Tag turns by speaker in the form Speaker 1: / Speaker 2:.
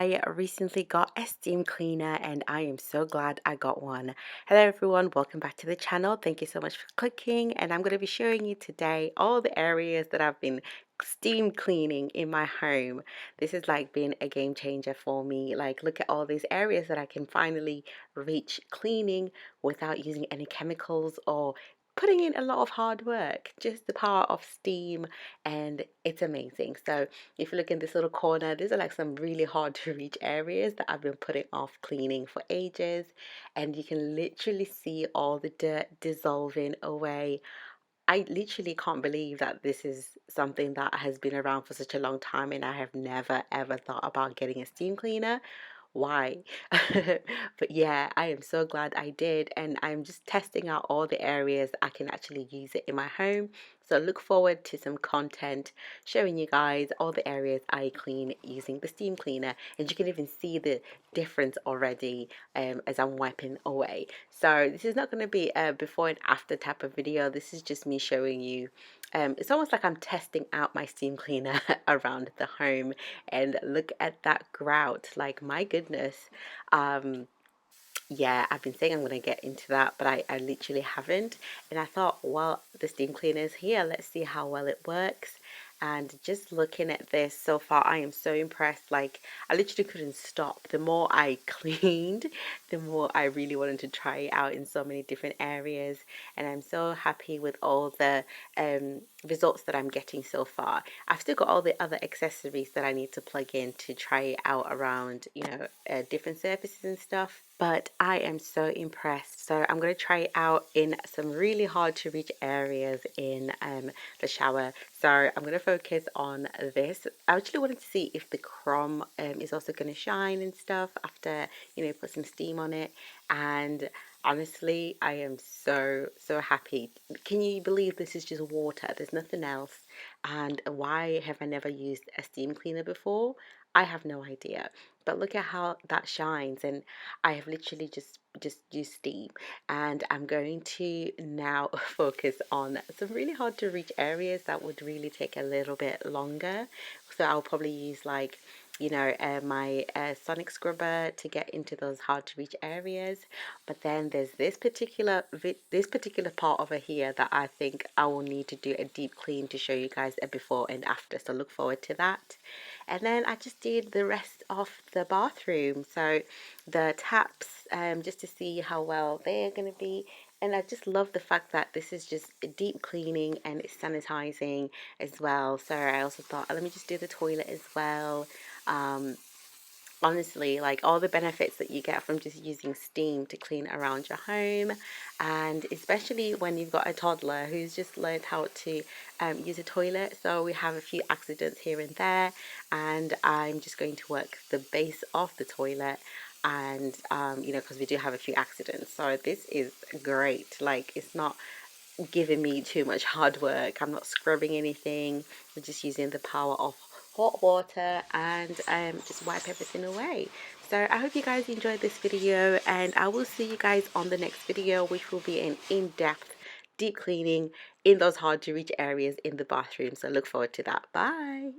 Speaker 1: I recently got a steam cleaner and I am so glad I got one. Hello everyone, welcome back to the channel. Thank you so much for clicking, and I'm going to be showing you today all the areas that I've been steam cleaning in my home. This has been a game changer for me. Look at all these areas that I can finally reach cleaning without using any chemicals or putting in a lot of hard work. Just the power of steam, and it's amazing. So if you look in this little corner, these are some really hard to reach areas that I've been putting off cleaning for ages, and you can literally see all the dirt dissolving away. I literally can't believe that this is something that has been around for such a long time, and I have never ever thought about getting a steam cleaner. Why? But yeah, I am so glad I did, and I'm just testing out all the areas I can actually use it in my home. So look forward to some content showing you guys all the areas I clean using the steam cleaner, and you can even see the difference already as I'm wiping away. So this is not going to be a before and after type of video. This is just me showing you. It's almost like I'm testing out my steam cleaner around the home, and look at that grout. Like, my goodness. Um, yeah, I've been saying I'm going to get into that, but I literally haven't. And I thought, well, the steam cleaner is here. Let's see how well it works. And just looking at this so far, I am so impressed. I literally couldn't stop. The more I cleaned, the more I really wanted to try it out in so many different areas. And I'm so happy with all the results that I'm getting so far. I've still got all the other accessories that I need to plug in to try it out around, different surfaces and stuff. But I am so impressed. So I'm going to try it out in some really hard to reach areas in the shower. So I'm going to focus on this. I actually wanted to see if the chrome is also going to shine and stuff after, put some steam on it. And honestly, I am so happy. Can you believe this is just water? There's nothing else. And why have I never used a steam cleaner before? I have no idea. But look at how that shines, and I have literally just used steam, and I'm going to now focus on some really hard to reach areas that would really take a little bit longer. So I'll probably use my sonic scrubber to get into those hard to reach areas. But then there's this particular part over here that I think I will need to do a deep clean to show you guys a before and after, so look forward to that. And then I just did the rest of the bathroom, so the taps, just to see how well they're going to be. And I just love the fact that this is just a deep cleaning and it's sanitizing as well. So I also thought, let me just do the toilet as well. um, Honestly, like, all the benefits that you get from just using steam to clean around your home, and especially when you've got a toddler who's just learned how to use a toilet. So we have a few accidents here and there, and I'm just going to work the base of the toilet, and because we do have a few accidents. So this is great. Like, it's not giving me too much hard work. I'm not scrubbing anything. We're just using the power of hot water, and just wipe everything away. So I hope you guys enjoyed this video, and I will see you guys on the next video, which will be an in-depth deep cleaning in those hard to reach areas in the bathroom. So look forward to that. Bye.